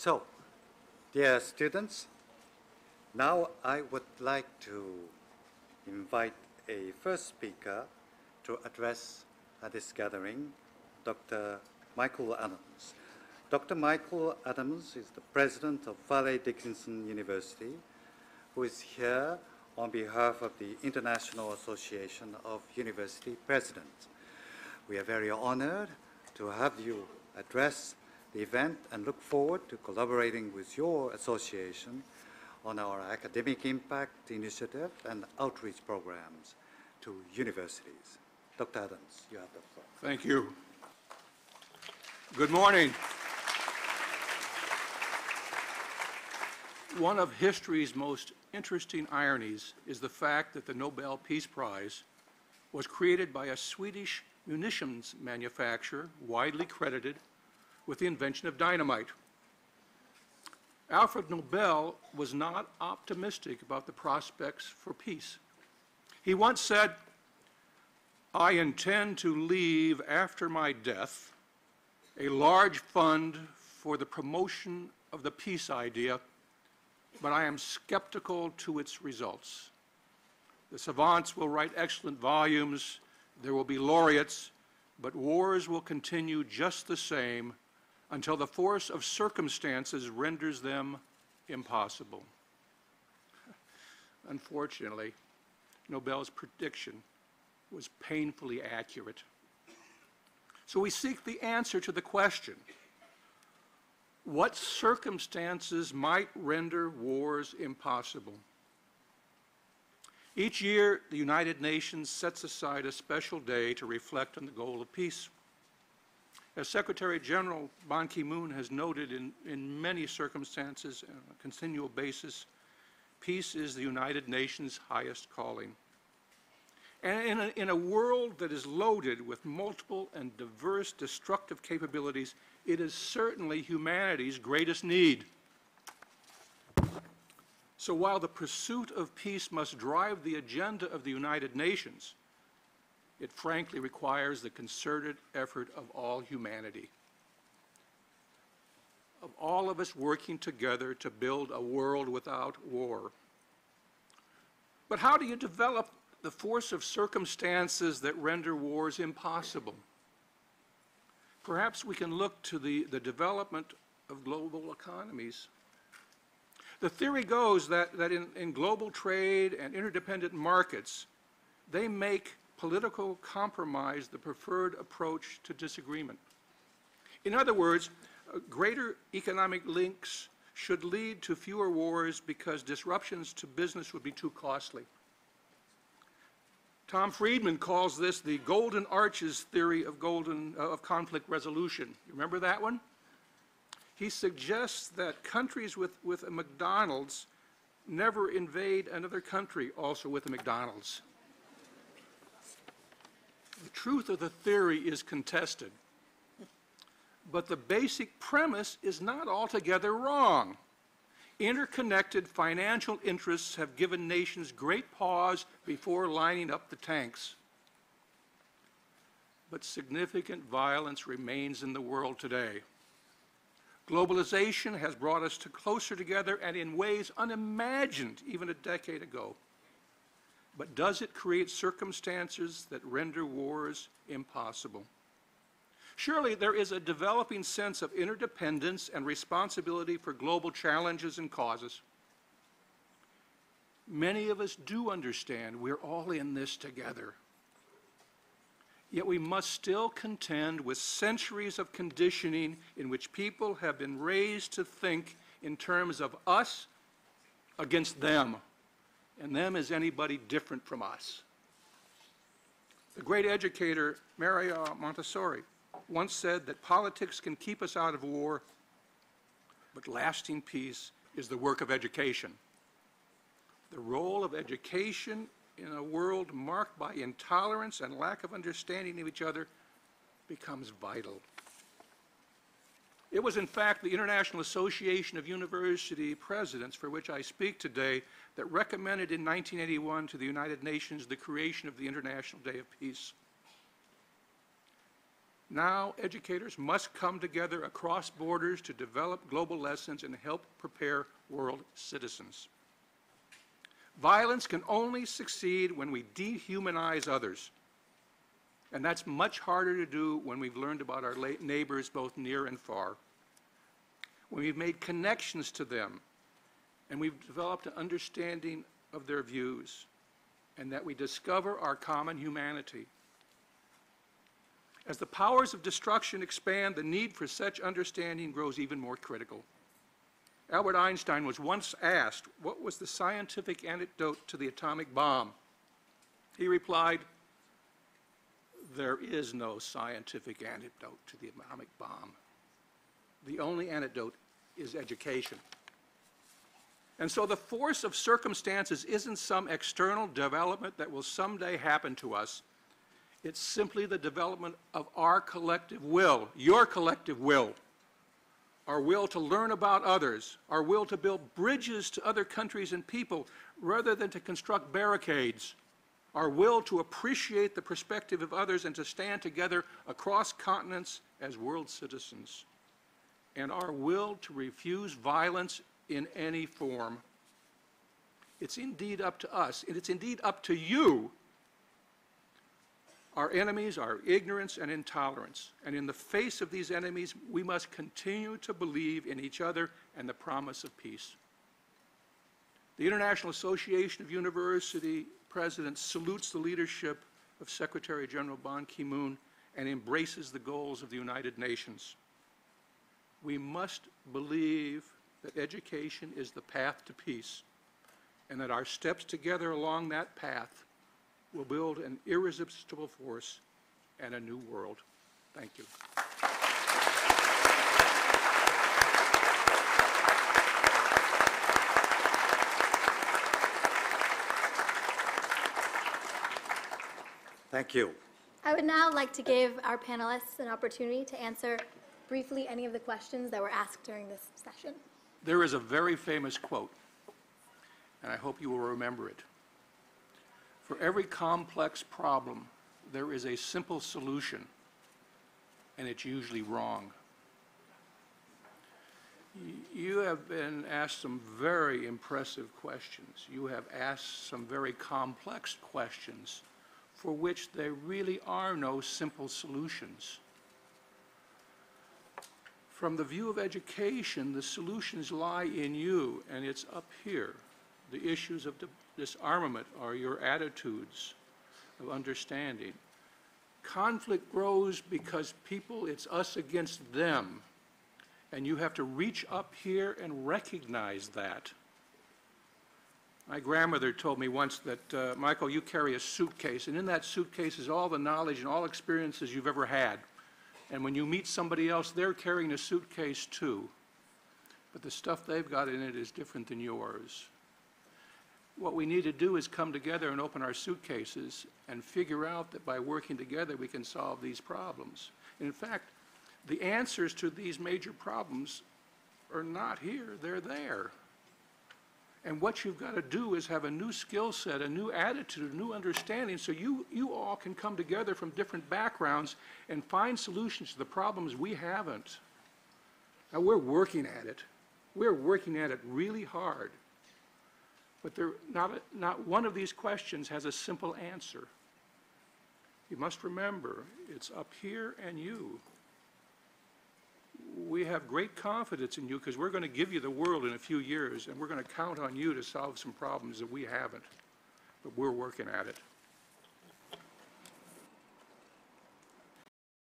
So, dear students, now I would like to invite a first speaker to address this gathering, Dr. Michael Adams. Dr. Michael Adams is the president of Fairleigh Dickinson University, who is here on behalf of the International Association of University Presidents. We are very honored to have you address the event and look forward to collaborating with your association on our academic impact initiative and outreach programs to universities. Dr. Adams, you have the floor. Thank you. Good morning. One of history's most interesting ironies is the fact that the Nobel Peace Prize was created by a Swedish munitions manufacturer widely credited with the invention of dynamite. Alfred Nobel was not optimistic about the prospects for peace. He once said, "I intend to leave after my death a large fund for the promotion of the peace idea, but I am skeptical to its results. The savants will write excellent volumes, there will be laureates, but wars will continue just the same until the force of circumstances renders them impossible." Unfortunately, Nobel's prediction was painfully accurate. So we seek the answer to the question, what circumstances might render wars impossible? Each year, the United Nations sets aside a special day to reflect on the goal of peace. As Secretary General Ban Ki-moon has noted, in many circumstances on a continual basis, peace is the United Nations' highest calling. And in a world that is loaded with multiple and diverse destructive capabilities, it is certainly humanity's greatest need. So while the pursuit of peace must drive the agenda of the United Nations, it frankly requires the concerted effort of all humanity, of all of us working together to build a world without war. But how do you develop the force of circumstances that render wars impossible? Perhaps we can look to the development of global economies. The theory goes that in global trade and interdependent markets, they make political compromise the preferred approach to disagreement. In other words, greater economic links should lead to fewer wars because disruptions to business would be too costly. Tom Friedman calls this the Golden Arches theory of conflict resolution. You remember that one? He suggests that countries with a McDonald's never invade another country also with a McDonald's. The truth of the theory is contested, but the basic premise is not altogether wrong. Interconnected financial interests have given nations great pause before lining up the tanks. But significant violence remains in the world today. Globalization has brought us closer together and in ways unimagined even a decade ago. But does it create circumstances that render wars impossible? Surely there is a developing sense of interdependence and responsibility for global challenges and causes. Many of us do understand we're all in this together. Yet we must still contend with centuries of conditioning in which people have been raised to think in terms of us against them, and them as anybody different from us. The great educator Maria Montessori once said that politics can keep us out of war, but lasting peace is the work of education. The role of education in a world marked by intolerance and lack of understanding of each other becomes vital. It was, in fact, the International Association of University Presidents, for which I speak today, that recommended in 1981 to the United Nations the creation of the International Day of Peace. Now, educators must come together across borders to develop global lessons and help prepare world citizens. Violence can only succeed when we dehumanize others. And that's much harder to do when we've learned about our neighbors both near and far. When we've made connections to them and we've developed an understanding of their views and that we discover our common humanity. As the powers of destruction expand, the need for such understanding grows even more critical. Albert Einstein was once asked, what was the scientific antidote to the atomic bomb? He replied, there is no scientific antidote to the atomic bomb. The only antidote is education. And so the force of circumstances isn't some external development that will someday happen to us. It's simply the development of our collective will, your collective will. Our will to learn about others, our will to build bridges to other countries and people rather than to construct barricades, our will to appreciate the perspective of others and to stand together across continents as world citizens, and our will to refuse violence in any form. It's indeed up to us, and it's indeed up to you. Our enemies are ignorance and intolerance, and in the face of these enemies, we must continue to believe in each other and the promise of peace. The International Association of University Presidents salutes the leadership of Secretary General Ban Ki-moon and embraces the goals of the United Nations. We must believe that education is the path to peace, and that our steps together along that path will build an irresistible force and a new world. Thank you. Thank you. I would now like to give our panelists an opportunity to answer briefly any of the questions that were asked during this session. There is a very famous quote, and I hope you will remember it. For every complex problem, there is a simple solution, and it's usually wrong. You have been asked some very impressive questions. You have asked some very complex questions for which there really are no simple solutions. From the view of education, the solutions lie in you, and it's up here. The issues of disarmament are your attitudes of understanding. Conflict grows because people, it's us against them, and you have to reach up here and recognize that. My grandmother told me once that, Michael, you carry a suitcase, and in that suitcase is all the knowledge and all experiences you've ever had. And when you meet somebody else, they're carrying a suitcase too. But the stuff they've got in it is different than yours. What we need to do is come together and open our suitcases and figure out that by working together we can solve these problems. And in fact, the answers to these major problems are not here, they're there. And what you've got to do is have a new skill set, a new attitude, a new understanding, so you all can come together from different backgrounds and find solutions to the problems we haven't. Now, we're working at it. We're working at it really hard. But not one of these questions has a simple answer. You must remember, it's up here and you. We have great confidence in you because we're going to give you the world in a few years, and we're going to count on you to solve some problems that we haven't. But we're working at it.